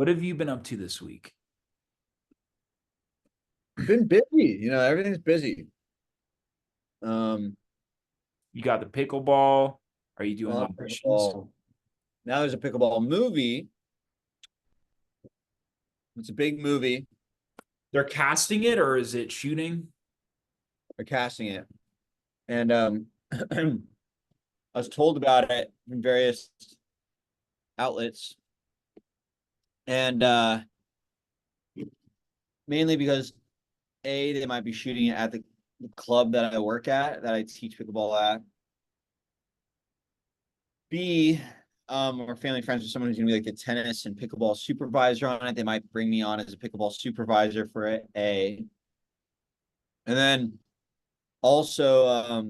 What have you been up to this week? Been busy, everything's busy. Um, You got the pickleball. Are you doing well, auditions? pickleball. Now there's a pickleball movie. It's a big movie. They're casting it or is it shooting? They're casting it, and I was told about it from various outlets, and mainly because they might be shooting it at the club that I work at, that I teach pickleball at. B, we're family friends with someone who's gonna be like the tennis and pickleball supervisor on it. They might bring me on as a pickleball supervisor for it. And then also,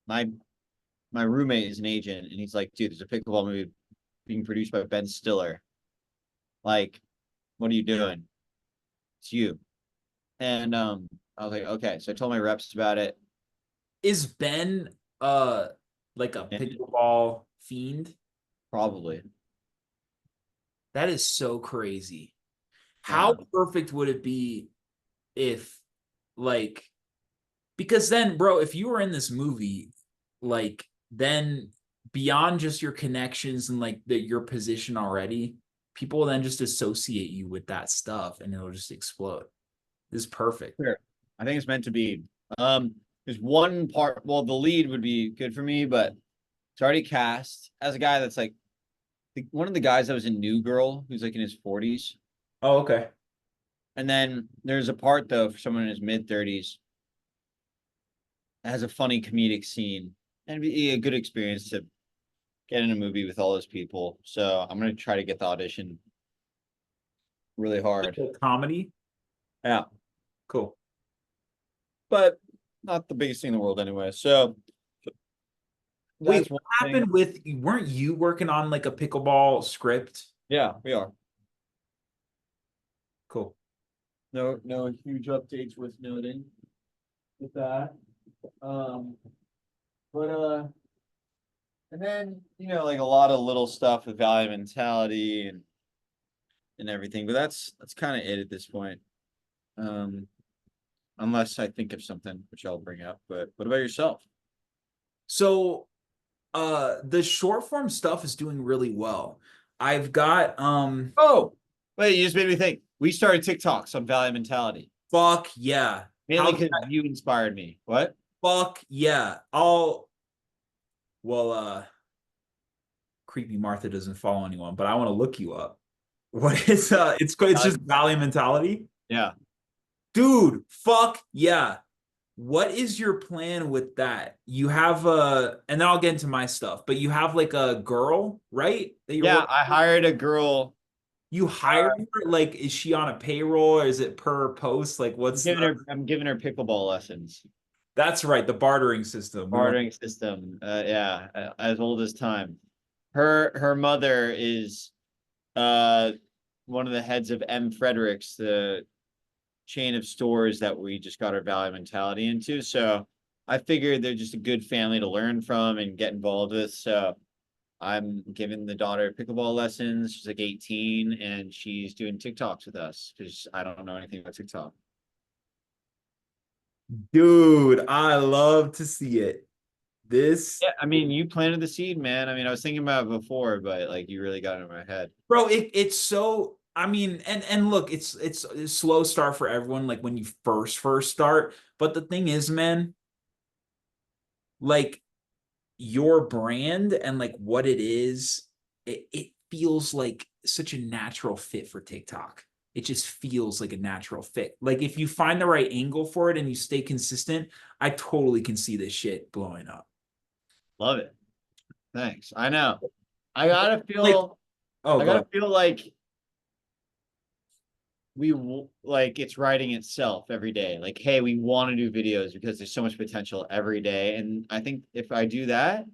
my my roommate is an agent, and he's like, "Dude, there's a pickleball movie being produced by Ben Stiller. Like, what are you doing? It's you." And I was like, "Okay." So I told my reps about it. Is Ben uh like a And pickleball fiend? probably, That is so crazy. How yeah, perfect would it be if like because then bro, if you were in this movie, like then beyond just your connections and like your position already, people will then just associate you with that stuff and it'll just explode. This is perfect. sure. I think it's meant to be. There's one part. Well, the lead would be good for me, but it's already cast as a guy that's like one of the guys that was in New Girl, who's like in his 40s. Oh, okay. And then there's a part though for someone in his mid 30s that has a funny comedic scene and be a good experience to get in a movie with all those people. So I'm gonna try to get the audition really hard. Comedy. Yeah, Cool. but not the biggest thing in the world anyway. So Wait, that's what one thing. happened with weren't you working on like a pickleball script? Yeah, we are. Cool. No huge updates worth noting with that. Um, but and then like a lot of little stuff with value mentality and everything. But that's kind of it at this point. Um, unless I think of something which I'll bring up. But what about yourself? So the short form stuff is doing really well. I've got Oh, wait, you just made me think. We started TikToks on value mentality. fuck yeah. Mainly How because you inspired me. What? fuck yeah. I'll well creepy Martha doesn't follow anyone, but I want to look you up. What is it's just Valley mentality? Yeah. Dude, fuck yeah. What is your plan with that? You have and then I'll get into my stuff, but you have like a girl, right? That you're Yeah, working. I hired a girl. You hire her? Like, is she on a payroll or is it per post? Like, what's the I'm giving her pickleball lessons. that's right, the bartering system. We want Bartering system. Yeah, as old as time. Her mother is uh one of the heads of M. Fredericks, the chain of stores that we just got our value mentality into. So I figured they're just a good family to learn from and get involved with. So I'm giving the daughter pickleball lessons. She's like 18 and she's doing TikToks with us because I don't know anything about TikTok. dude, I love to see it. This Yeah, I mean, you planted the seed, man. I mean, I was thinking about it before, but like you really got it in my head. bro, it's so I mean, and look, it's a slow start for everyone, like when you first start. But the thing is, man, like your brand and like what it is, it feels like such a natural fit for TikTok. It just feels like a natural fit. Like if you find the right angle for it and you stay consistent, I totally can see this shit blowing up. Love it. Thanks. I know. I But, gotta like, feel, oh, I go gotta ahead. feel like like it's writing itself every day. Like, hey, we want to do videos because there's so much potential every day. And I think if I do that,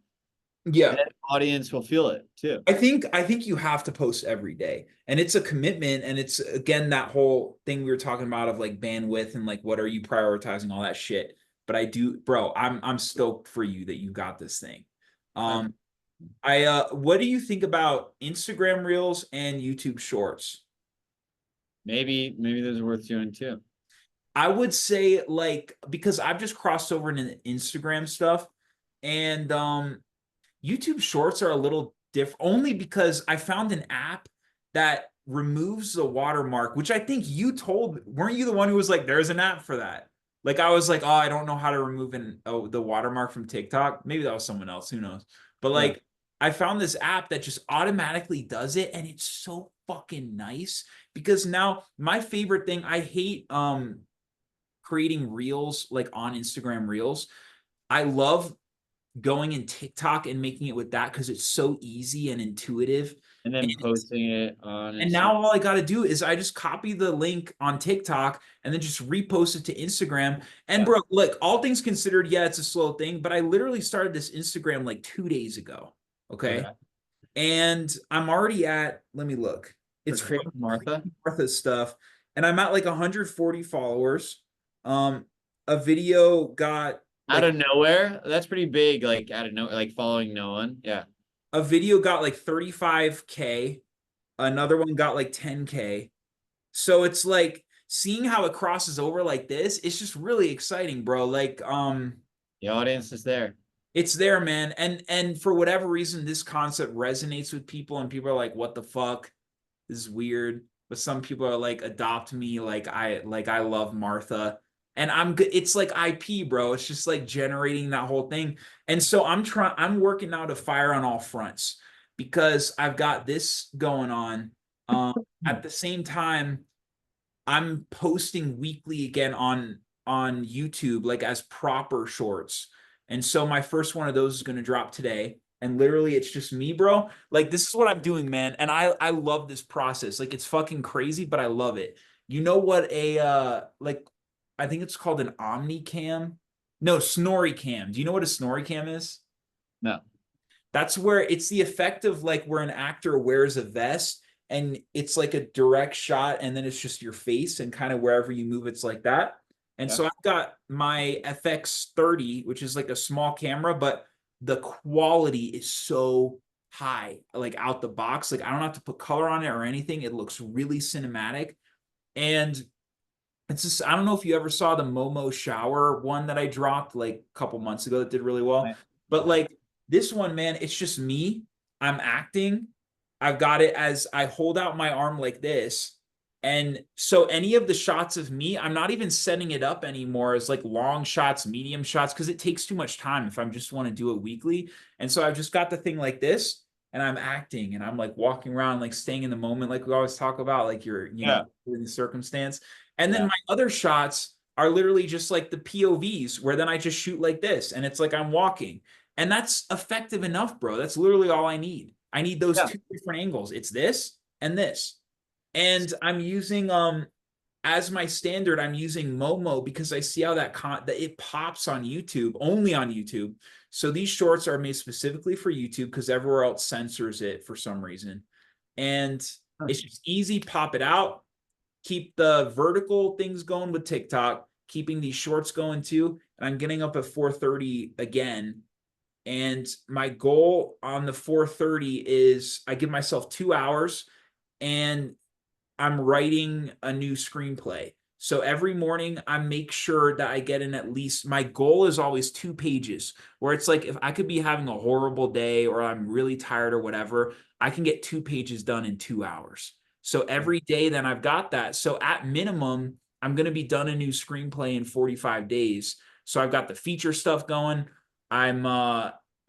then Yeah. the audience will feel it too. I think you have to post every day. And it's a commitment and it's again that whole thing we were talking about of like bandwidth and like what are you prioritizing all that shit. But I do, bro, I'm stoked for you that you got this thing. I, I what do you think about Instagram Reels and YouTube Shorts? Maybe those are worth doing too. I would say like because I've just crossed over into Instagram stuff and YouTube Shorts are a little different only because I found an app that removes the watermark, which I think you told, weren't you the one who was like, there's an app for that? Like I was like, oh, I don't know how to remove the watermark from TikTok. Maybe that was someone else, who knows? But Yeah. like I found this app that just automatically does it, and it's so fucking nice because now my favorite thing, I hate creating reels like on Instagram reels. I love going in TikTok and making it with that because it's so easy and intuitive. And And, then posting it on and Instagram. now all I got to do is I just copy the link on TikTok and then just repost it to Instagram. And Yeah. bro, look, all things considered, yeah, it's a slow thing, but I literally started this Instagram like 2 days ago. Okay. Okay. And I'm already at, let me look. For It's Craig from Martha. Martha's stuff. And I'm at like 140 followers. Um, a video got Out like of nowhere. That's pretty big, like out of no like following no one. Yeah. 35K. Another one got like 10K. So it's like seeing how it crosses over like this, it's just really exciting, bro. Like The audience is there. it's there, man. And for whatever reason this concept resonates with people and people are like, "What the fuck? This is weird." But some people are like, "Adopt me like I love Martha." And I'm good. It's like IP, bro. It's just like generating that whole thing. And so I'm working now to fire on all fronts because I've got this going on. At the same time, I'm posting weekly again on YouTube, like as proper shorts. And so my first one of those is going to drop today. And literally it's just me, bro. Like this is what I'm doing, man. And I love this process. Like it's fucking crazy, but I love it. You know what a like I think it's called an Omni Cam? No, Snorri Cam. Do you know what a Snorri Cam is? No. That's where it's the effect of like where an actor wears a vest and it's like a direct shot and then it's just your face and kind of wherever you move it's like that. And Yeah. so I've got my FX30, which is like a small camera, but the quality is so high, like out the box. Like I don't have to put color on it or anything. It looks really cinematic. And it's just, I don't know if you ever saw the Momo shower one that I dropped like a couple months ago that did really well. But Yeah. like this one, man, it's just me. I'm acting. I've got it as I hold out my arm like this. And so any of the shots of me, I'm not even setting it up anymore as like long shots, medium shots, because it takes too much time if I just want to do it weekly. And so I've just got the thing like this and I'm acting and I'm like walking around, like staying in the moment, like we always talk about, like you're, Yeah. in the circumstance. And then Yeah. my other shots are literally just like the POVs where then I just shoot like this and it's like I'm walking. And that's effective enough, bro. That's literally all I need. I need those Yeah. two different angles. It's this and this. And I'm using as my standard, I'm using Momo because I see how that it pops on YouTube, only on YouTube. So these shorts are made specifically for YouTube because everywhere else censors it for some reason. And it's just easy, pop it out, keep the vertical things going with TikTok, keeping these shorts going too. And I'm getting up at 4:30 again. And my goal on the 4:30 is I give myself 2 hours and I'm writing a new screenplay. So every morning I make sure that I get in at least my goal is always 2 pages where it's like if I could be having a horrible day or I'm really tired or whatever, I can get 2 pages done in 2 hours. So every day then I've got that. So at minimum, I'm going to be done a new screenplay in 45 days. So I've got the feature stuff going.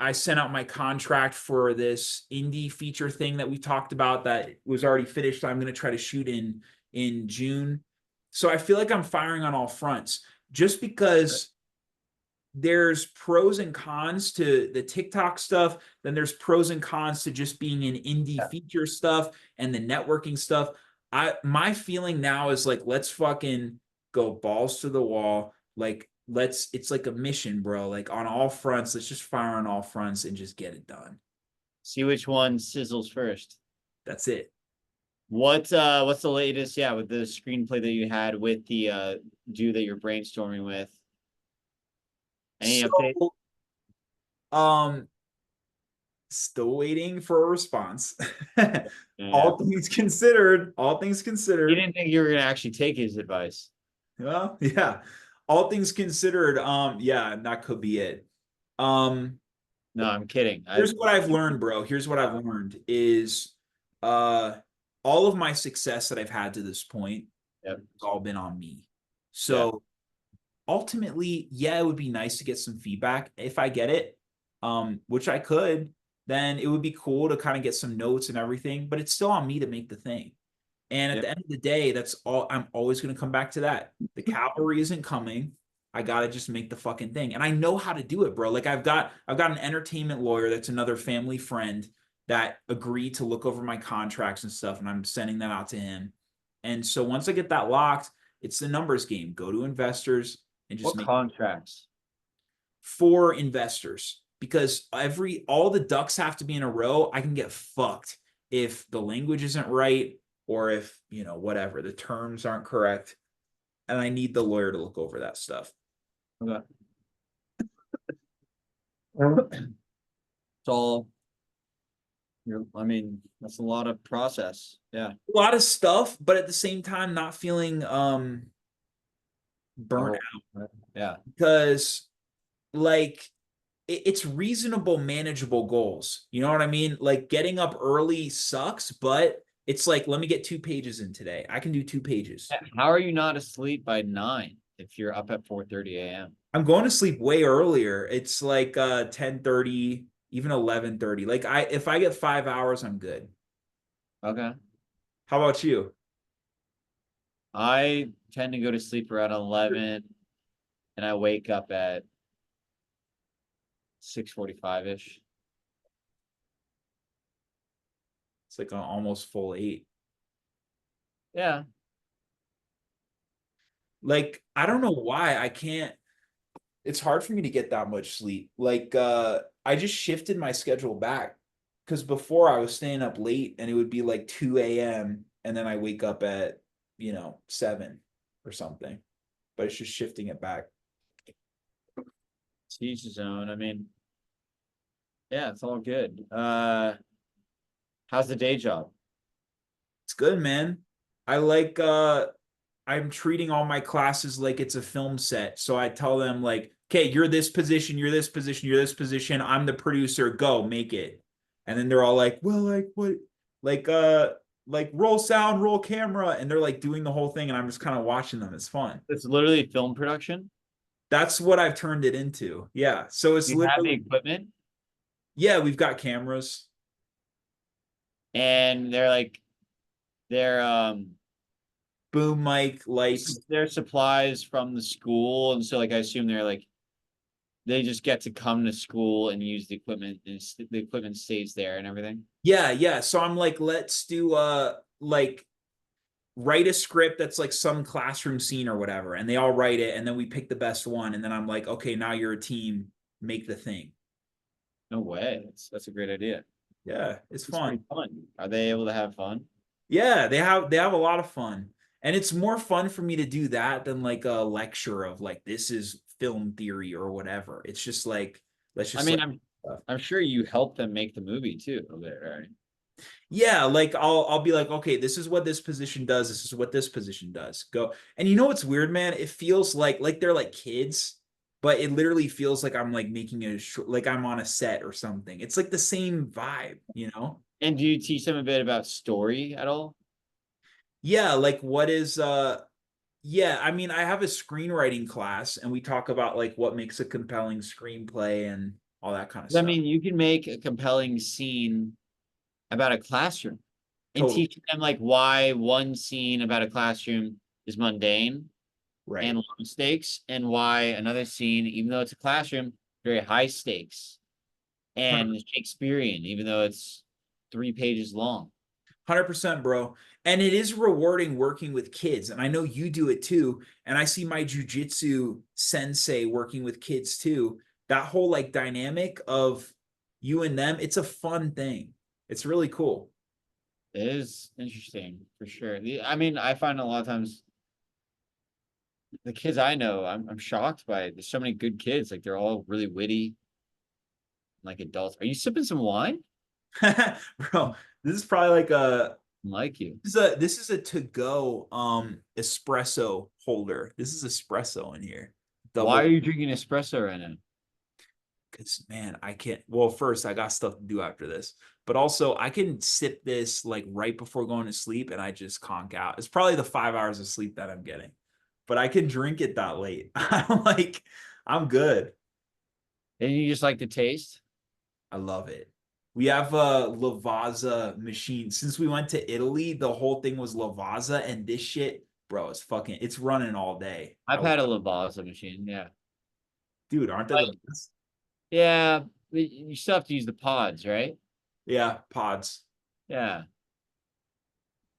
I sent out my contract for this indie feature thing that we talked about that was already finished. I'm going to try to shoot in June. So I feel like I'm firing on all fronts just because there's pros and cons to the TikTok stuff. Then there's pros and cons to just being in indie feature stuff and the networking stuff. My feeling now is like, let's fucking go balls to the wall. Like, it's like a mission, bro. Like on all fronts, let's just fire on all fronts and just get it done. See which one sizzles first. That's it. What's the latest, yeah, with the screenplay that you had with the dude that you're brainstorming with? Any So, update? um, Still waiting for a response. Yeah. All things considered, He didn't think you were gonna actually take his advice. well, yeah, all things considered, yeah, that could be it. Um, No, I'm kidding. here's what I've learned, bro. Here's what I've learned is, uh, all of my success that I've had to this point Yep. has all been on me. Yeah. So ultimately, yeah, it would be nice to get some feedback if I get it, which I could. Then it would be cool to kind of get some notes and everything, but it's still on me to make the thing. And at Yep. the end of the day, that's all. I'm always going to come back to that. The cavalry isn't coming. I gotta just make the fucking thing, and I know how to do it, bro. Like I've got an entertainment lawyer that's another family friend that agreed to look over my contracts and stuff, and I'm sending that out to him. And so once I get that locked, it's the numbers game. Go to investors and just What make contracts? for investors because every all the ducks have to be in a row. I can get fucked if the language isn't right or if, whatever, the terms aren't correct. And I need the lawyer to look over that stuff. Okay. It's all I mean, that's a lot of process. Yeah. A lot of stuff, but at the same time, not feeling burnt Oh, right. Yeah. because like it's reasonable, manageable goals. You know what I mean? Like getting up early sucks, but it's like, let me get 2 pages in today. I can do 2 pages. How are you not asleep by 9 if you're up at 4:30 a.m.? I'm going to sleep way earlier. It's like 10:30, even 11:30. Like if I get 5 hours, I'm good. Okay. How about you? I tend to go to sleep around 11 and I wake up at 6:45-ish. It's like an almost full 8. Yeah. Like I don't know why I can't. It's hard for me to get that much sleep. Like I just shifted my schedule back because before I was staying up late and it would be like 2 a.m. and then I wake up at 7 or something. But it's just shifting it back. To each his own. I mean, yeah, it's all good. How's the day job? It's good, man. I like I'm treating all my classes like it's a film set. So I tell them like, okay, you're this position, you're this position, you're this position. I'm the producer. Go make it. And then they're all like, well, like what? Like like roll sound, roll camera, and they're like doing the whole thing, and I'm just kind of watching them. It's fun. It's literally film production. That's what I've turned it into. Yeah. So it's You have the literally, equipment yeah, we've got cameras. and they're Boom mic, lights. their supplies from the school, and so like I assume they just get to come to school and use the equipment, and the equipment stays there and everything. Yeah, yeah. So I'm like, let's do like write a script that's like some classroom scene or whatever, and they all write it, and then we pick the best one, and then I'm like, okay, now you're a team, make the thing. No way. That's a great idea. Yeah, it's It's fun. pretty fun. Are they able to have fun? Yeah, they have a lot of fun. And it's more fun for me to do that than like a lecture of like this is film theory or whatever. It's just like let's I just mean, like I'm sure you helped them make the movie too, right? yeah, like I'll be like, okay, this is what this position does, this is what this position does. Go. And you know what's weird, man? It feels like they're like kids, but it literally feels like I'm like making like I'm on a set or something. It's like the same vibe. And do you teach them a bit about story at all? Yeah, like what is yeah, I mean, I have a screenwriting class and we talk about like what makes a compelling screenplay and all that kind of I stuff. mean, you can make a compelling scene about a classroom and Totally. teach them like why one scene about a classroom is mundane and Right. low stakes, and why another scene, even though it's a classroom, very high stakes and Shakespearean, even though it's 3 pages long. 100%, bro. And it is rewarding working with kids. And I know you do it too. And I see my jujitsu sensei working with kids too. That whole like dynamic of you and them, it's a fun thing. It's really cool. It is interesting for sure. I mean, I find a lot of times the kids I know, I'm shocked by it. There's so many good kids. Like they're all really witty. like adults. Are you sipping some wine? Bro, this is probably like a Like you. this is a to-go espresso holder. This is espresso in here. Why Double are you drinking espresso right now? because man, I can't. Well, first I got stuff to do after this, but also I can sip this like right before going to sleep, and I just conk out. It's probably the 5 hours of sleep that I'm getting, but I can drink it that late. I'm like, I'm good. And you just like the taste? I love it. We have a Lavazza machine. Since we went to Italy, the whole thing was Lavazza, and this shit, bro, it's running all day. I've had a Lavazza machine, yeah. Dude, aren't they Like, the best? yeah, you still have to use the pods, right? Yeah, pods. Yeah,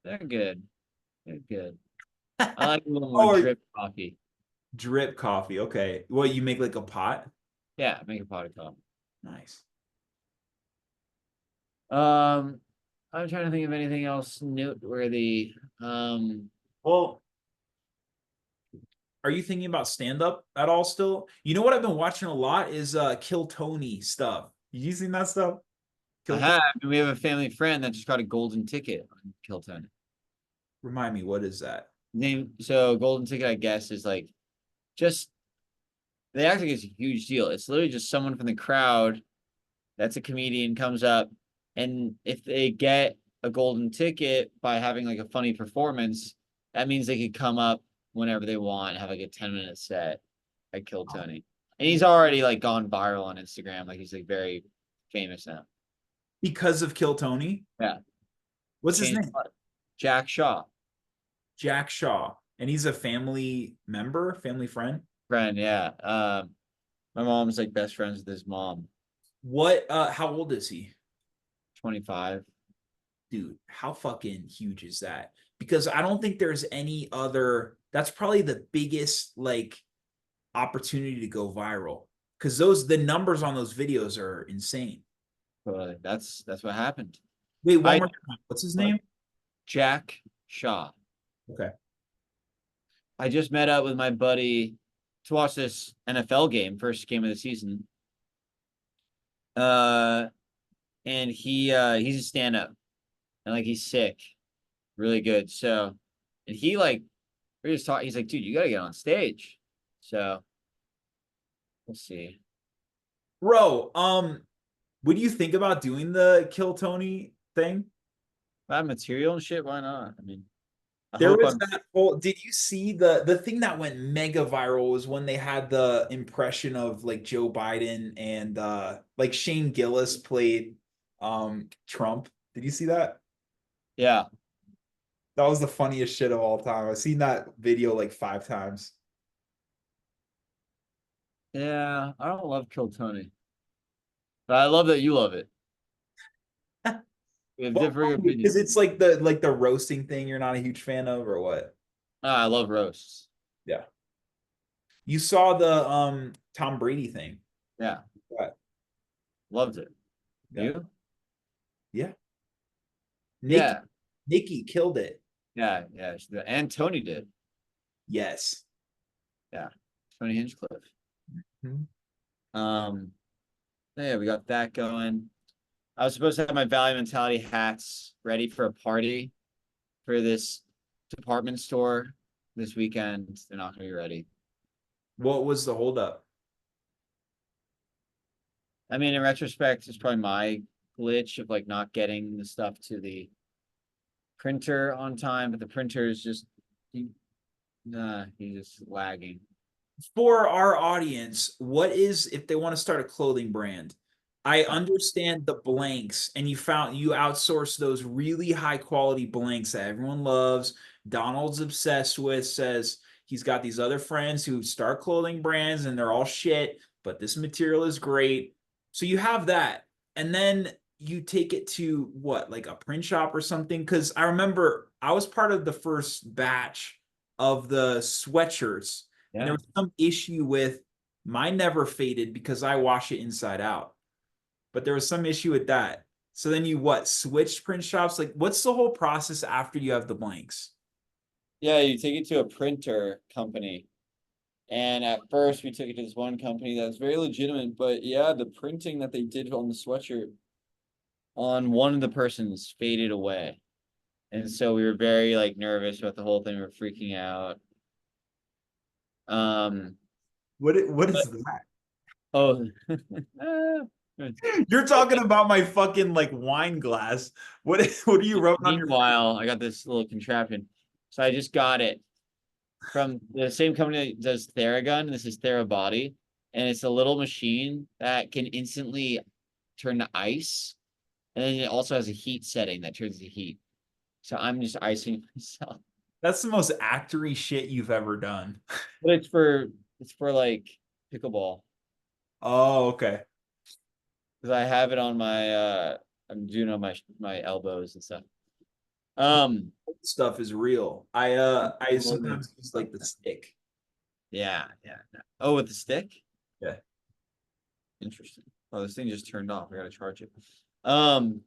they're good. They're good. I like a little more Oh, drip coffee. drip coffee. Okay. What, you make like a pot? Yeah, make a pot of coffee. Nice. Um, I'm trying to think of anything else noteworthy. Well, are you thinking about stand up at all still? You know what I've been watching a lot is Kill Tony stuff. You using that stuff? I Kill Tony? have. We have a family friend that just got a golden ticket on Kilton. Remind me, what is that? Name so golden ticket, I guess, is like just they act like it's a huge deal. It's literally just someone from the crowd that's a comedian comes up, and if they get a golden ticket by having like a funny performance, that means they could come up whenever they want, have like a 10-minute set at Kill Tony. And he's already like gone viral on Instagram. Like he's like very famous now. Because of Kill Tony? Yeah. What's his Changed name? Jack Shaw. Jack Shaw. And he's a family member, family friend. Friend, yeah. My mom's like best friends with his mom. What how old is he? 25. Dude, how fucking huge is that? Because I don't think there's any other that's probably the biggest like opportunity to go viral. Because the numbers on those videos are insane. But that's what happened. Wait, one I more time. What's his what? name? Jack Shaw. Okay. I just met up with my buddy to watch this NFL game, first game of the season. Uh, and he's a stand-up and like he's sick, really good. So, and he like we're just talking. He's like, dude, you gotta get on stage. So we'll see. Bro, what do you think about doing the Kill Tony thing? That material and shit. Why not? I mean, I There hope was I'm. that whole, did you see the thing that went mega viral was when they had the impression of like Joe Biden and like Shane Gillis played Trump. Did you see that? Yeah, That was the funniest shit of all time. I've seen that video like 5 times. yeah. I don't love Kill Tony, but I love that you love it. We have Well, differing because opinions. it's like the roasting thing you're not a huge fan of or what? Ah, I love roasts. Yeah. You saw the Tom Brady thing. Yeah, What? loved it. Yeah. You? Yeah. Nikki Yeah, Nikki killed it. yeah, yeah. And Tony did. Yes. Yeah, Tony Hinchcliffe. Mhm. Um, yeah, we got that going. I was supposed to have my Valley Mentality hats ready for a party for this department store this weekend. They're not going to be ready. What was the holdup? I mean, in retrospect, it's probably my glitch of like not getting the stuff to the printer on time, but the printer is just he's just lagging. For our audience, what is if they want to start a clothing brand? I understand the blanks, and you outsource those really high quality blanks that everyone loves. Donald's obsessed with, says he's got these other friends who start clothing brands and they're all shit, but this material is great. So you have that, and then you take it to what, like a print shop or something? Because I remember I was part of the first batch of the sweatshirts, and there Yeah. was some issue with mine never faded because I wash it inside out, but there was some issue with that. So then you what, switched print shops? Like, what's the whole process after you have the blanks? Yeah, you take it to a printer company And at first, we took it to this one company that's very legitimate, but yeah, the printing that they did on the sweatshirt on one of the persons faded away. And so we were very like nervous about the whole thing. We were freaking out. Um, What but is that? oh, You're talking about my fucking like wine glass. What are you rubbing on your meanwhile, I got this little contraption. So I just got it from the same company that does Theragun. This is Therabody, and it's a little machine that can instantly turn to ice, and then it also has a heat setting that turns to heat. So I'm just icing myself. That's the most actory shit you've ever done. But it's for like pickleball Oh, okay. because I have it on my I'm doing it on my elbows and stuff. Um, Stuff is real. I sometimes use like the stick. yeah, yeah. Oh, with the stick? Yeah. Interesting. Oh, this thing just turned off. I gotta charge it. Um,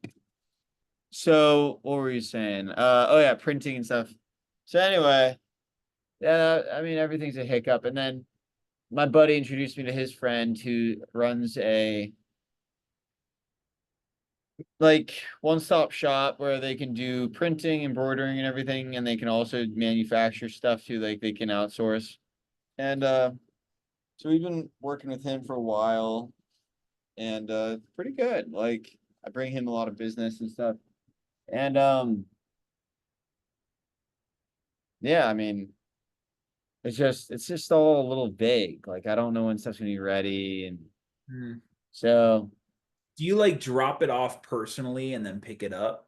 so what were you saying? Oh yeah, printing and stuff. So anyway, yeah, I mean everything's a hiccup. And then my buddy introduced me to his friend who runs a like one-stop shop where they can do printing, embroidering, and everything, and they can also manufacture stuff too, like they can outsource. And so we've been working with him for a while, and pretty good. Like I bring him a lot of business and stuff. And yeah, I mean, it's just all a little vague. Like I don't know when stuff's gonna be ready, and Hmm. so Do you like drop it off personally and then pick it up?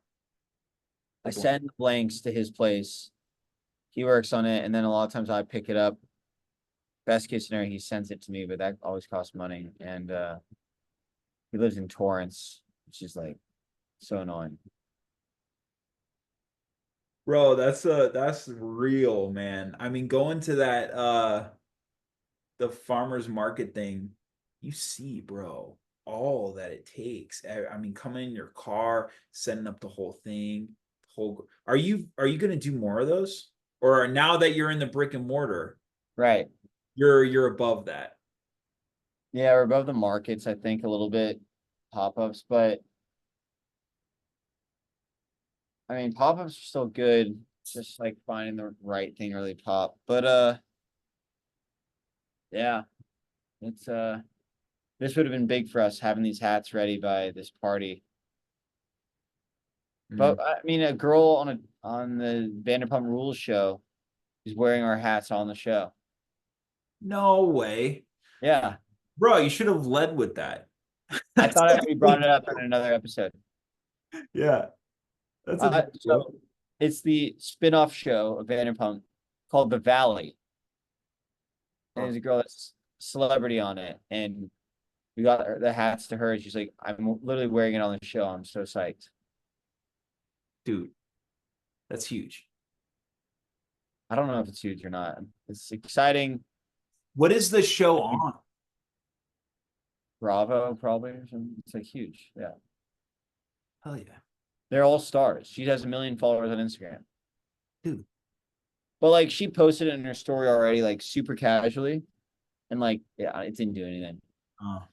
I Like, send blanks to his place. He works on it, and then a lot of times I pick it up. Best case scenario, he sends it to me, but that always costs money. And he lives in Torrance, which is like so annoying. bro, that's real, man. I mean, going to that the farmers market thing, you see, bro, all that it takes. I mean, coming in your car, setting up the whole thing, whole. Are you gonna do more of those? Or now that you're in the brick and mortar, Right. you're above that. Yeah, we're above the markets, I think, a little bit pop-ups, but I mean pop-ups are still good. It's just like finding the right thing to really pop. But yeah, it's this would have been big for us having these hats ready by this party. Mm. But I mean a girl on the Vanderpump Rules show is wearing our hats on the show. No way. Yeah. Bro, you should have led with that. I That's thought we brought actually, it up in another episode. yeah, that's a big deal. So it's the spin-off show of Vanderpump called The Valley. And Oh, there's a girl that's a celebrity on it. And we got the hats to her. And she's like, I'm literally wearing it on the show. I'm so psyched. dude, that's huge. I don't know if it's huge or not. It's exciting. What is the show on? Bravo, probably. Or something. It's like huge. Yeah. Hell yeah, They're all stars. She has 1 million followers on Instagram. dude. But like she posted it in her story already, like super casually. And like, yeah, it didn't do anything. Oh,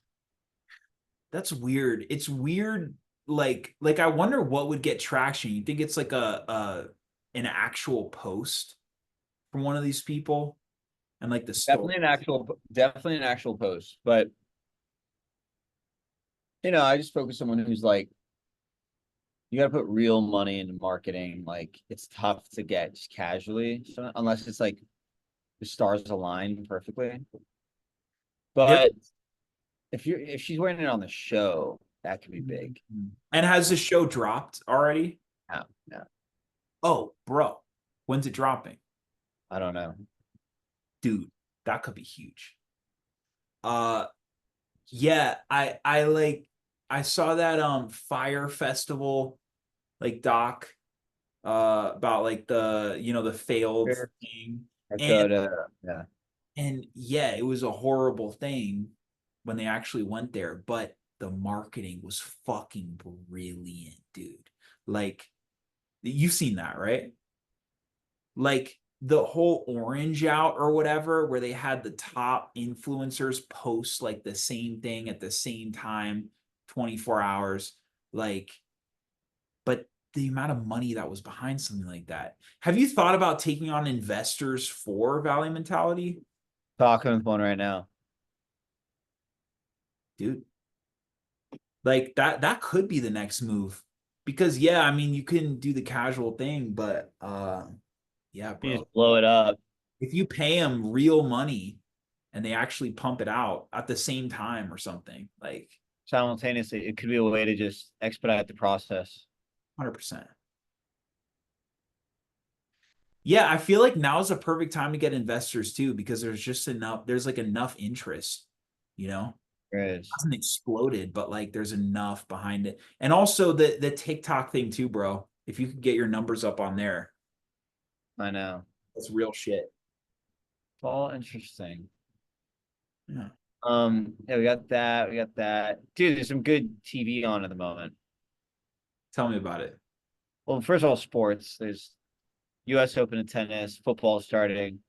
that's weird. It's weird. Like I wonder what would get traction. You think it's like a an actual post from one of these people and like the story? Definitely an actual post. But you know, I just focus on someone who's like, you got to put real money into marketing. Like, it's tough to get just casually, so, unless it's like the stars align perfectly. Yep. But if she's wearing it on the show, that could be big. And has the show dropped already? Yeah, yeah. Oh, bro, when's it dropping? I don't know. Dude, that could be huge. Uh, yeah, I like I saw that Fire Festival like doc about like the failed Sure. thing. I And could, yeah. yeah, it was a horrible thing when they actually went there, but the marketing was fucking brilliant, dude. Like you've seen that, right? Like the whole orange out or whatever, where they had the top influencers post like the same thing at the same time, 24 hours, like, but the amount of money that was behind something like that. Have you thought about taking on investors for Valley Mentality? Talking with one right now. Dude, like that could be the next move. Because yeah, I mean, you can do the casual thing, but yeah, You bro. just blow it up If you pay them real money and they actually pump it out at the same time or something, like simultaneously. It could be a way to just expedite the process. 100%. Yeah, I feel like now is a perfect time to get investors too, because there's like enough interest, you know? There is. Hasn't exploded, but like there's enough behind it. And also the TikTok thing too, bro. If you could get your numbers up on there, I know. that's real shit. It's all interesting. Yeah. Yeah, we got that. We got that. Dude, there's some good TV on at the moment. Tell me about it. Well, first of all, sports. There's US Open of tennis, football starting,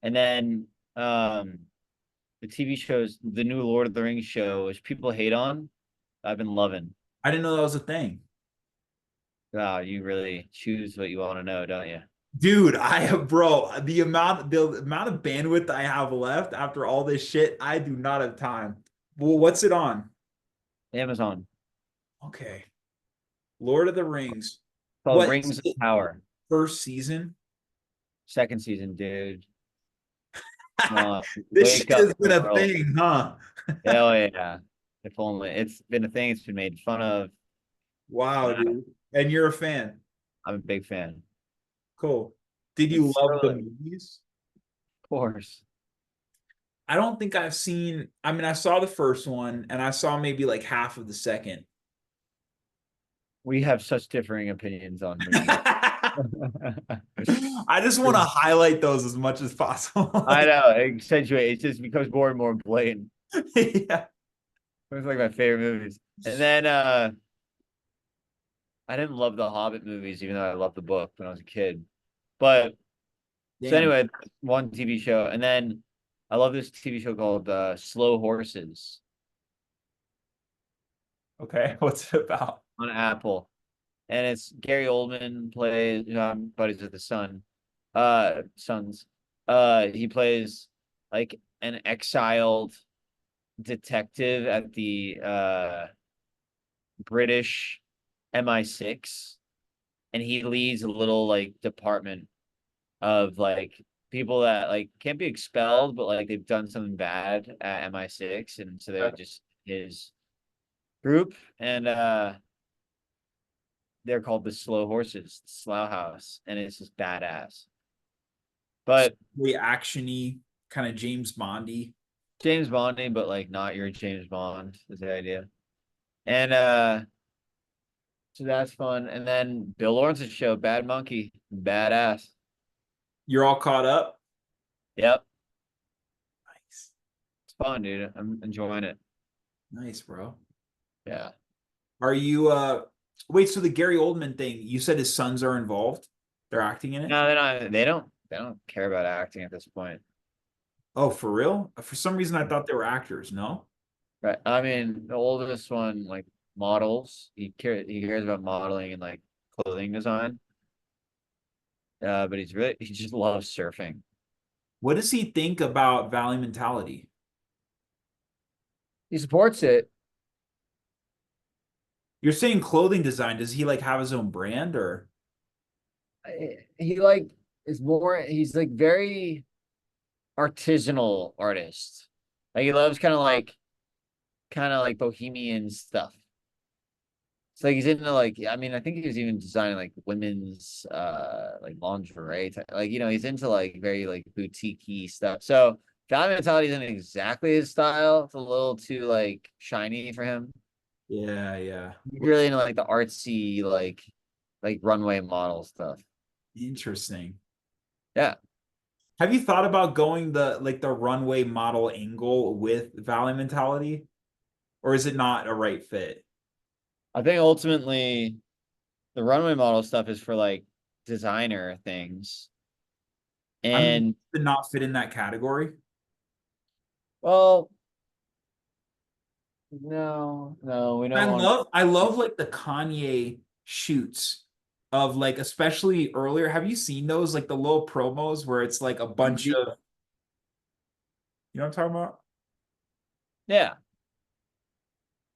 and then the TV shows, the new Lord of the Rings show, which people hate on. I've been loving. I didn't know that was a thing. Wow, you really choose what you want to know, don't you? Dude, I have, bro, the amount of bandwidth I have left after all this shit, I do not have time. Well, what's it on? Amazon. Okay. Lord of the Rings. Called What Rings of Power. first season? Second season, dude. Come on. This shit Wake up, has been a world. thing, huh? Hell yeah. If only. It's been a thing. It's been made fun of. Wow, And dude. And you're a fan. I'm a big fan. Cool. Did you It's love so, the of movies? course. I don't think I've seen, I mean, I saw the first one and I saw maybe like half of the second. We have such differing opinions on movies. I just want to highlight those as much as possible. I know, accentuate. It just becomes more and more blatant. Yeah. It's like my favorite movies. And then I didn't love the Hobbit movies, even though I loved the book when I was a kid. But so Damn. anyway, one TV show, and then I love this TV show called Slow Horses Okay. What's it about? on Apple, and it's Gary Oldman plays. Buddies with the sons. He plays like an exiled detective at the British MI6, and he leads a little like department of like people that like can't be expelled, but like they've done something bad at MI6, and so they're just his group, and they're called the Slow Horses, the Slough House, and it's just badass. But Really actiony, kind of James Bondy. James Bondy, but like not your James Bond is the idea. And so that's fun. And then Bill Lawrence's show, Bad Monkey, badass. You're all caught up? Yep. Nice. It's fun, dude. I'm enjoying it. Nice, bro. Yeah. Are you wait, so the Gary Oldman thing, you said his sons are involved? They're acting in it? No, they're not. They don't care about acting at this point. Oh, for real? For some reason I thought they were actors, no? Right. I mean, the oldest one, like models. He cares about modeling and like clothing design. But he just loves surfing. What does he think about Valley Mentality? He supports it. You're saying clothing design, does he like have his own brand or He like is more. He's like very artisanal artist. Like he loves kind of like bohemian stuff. It's like he's into like I mean I think he was even designing like women's like lingerie like he's into like very like boutique-y stuff. So Valley Mentality isn't exactly his style. It's a little too like shiny for him. yeah, yeah. He's really into like the artsy like runway model stuff. Interesting. Yeah. Have you thought about going the like the runway model angle with Valley Mentality? Or is it not a right fit? I think ultimately the runway model stuff is for like designer things. I mean, And did not fit in that category. well, no, no, we don't want. I love like the Kanye shoots of like, especially earlier. Have you seen those like the little promos where it's like a bunch Easy. of, you know what I'm talking about? Yeah,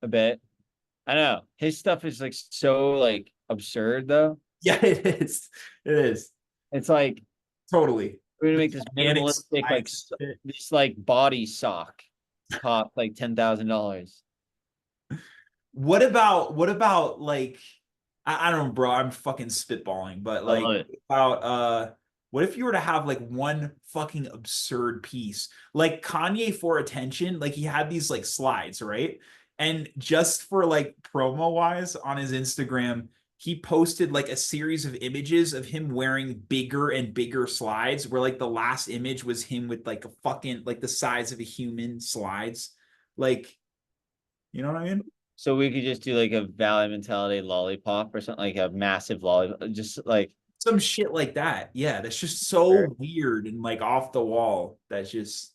a bit. I know his stuff is like so like absurd though. Yeah, it is. It is It's like totally we're gonna the make this gigantic minimalistic like slides. Shit. this like body sock cost like $10,000. What about like I don't know, bro, I'm fucking spitballing, but I like love it. about what if you were to have like one fucking absurd piece? Like Kanye for attention, like he had these like slides, right? And just for like promo wise on his Instagram, he posted like a series of images of him wearing bigger and bigger slides where like the last image was him with like a fucking like the size of a human slides. Like, you know what I mean? So we could just do like a Valley Mentality lollipop or something like a massive lollipop, just like Some shit like that. Yeah, that's just so weird and like off the wall. That's just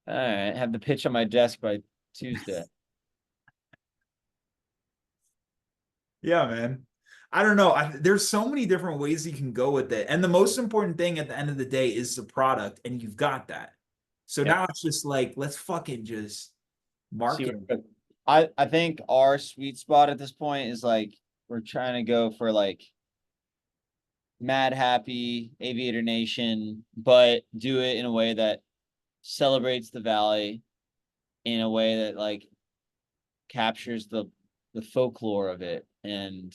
all right, have the pitch on my desk by Tuesday. yeah, man. I don't know. There's so many different ways you can go with it. And the most important thing at the end of the day is the product, and you've got that. So Yep. now it's just like, let's fucking just See market. what I think our sweet spot at this point is like we're trying to go for like Mad Happy, Aviator Nation, but do it in a way that celebrates the valley in a way that like captures the folklore of it and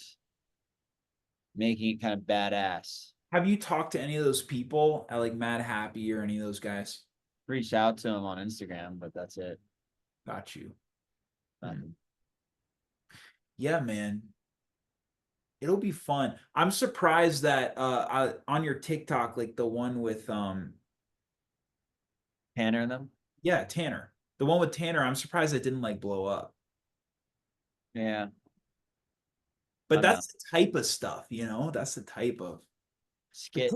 making it kind of badass. Have you talked to any of those people at like Mad Happy or any of those guys? Reached out to him on Instagram, but that's it. Got you. Hmm. Nothing. Yeah, man. It'll be fun. I'm surprised that on your TikTok, like the one with Tanner and them. yeah, Tanner. The one with Tanner, I'm surprised it didn't like blow up. Yeah, But I know. that's the type of stuff, That's the type of but Skit.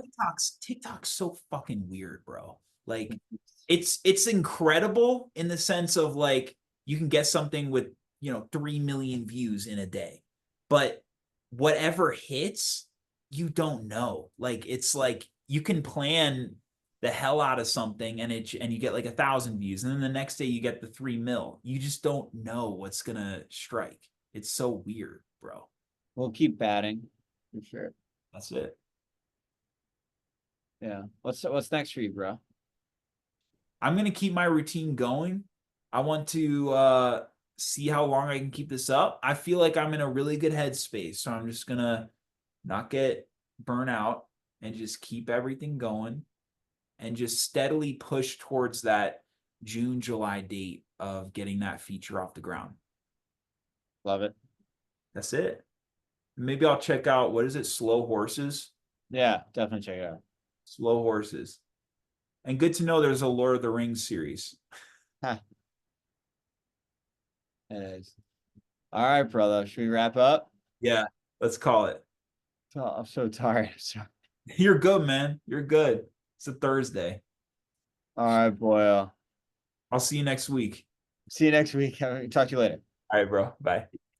TikTok's so fucking weird, bro. Like it's incredible in the sense of like you can get something with, 3 million views in a day. But whatever hits, you don't know. Like it's like you can plan the hell out of something and you get like 1,000 views and then the next day you get the 3 mil. You just don't know what's gonna strike. It's so weird, bro. We'll keep batting for sure. That's it. Yeah. What's next for you, bro? I'm gonna keep my routine going. I want to see how long I can keep this up. I feel like I'm in a really good headspace, so I'm just gonna not get burnt out and just keep everything going and just steadily push towards that June, July date of getting that feature off the ground. Love it. That's it. Maybe I'll check out what is it, Slow Horses? Yeah, definitely check it out. Slow Horses. And good to know there's a Lord of the Rings series. Huh, it is. All right, brother. Should we wrap up? Yeah, let's call it. Oh, I'm so tired. You're good, man. You're good. It's a Thursday. All right, boy. I'll see you next week. See you next week. Talk to you later. All right, bro. Bye.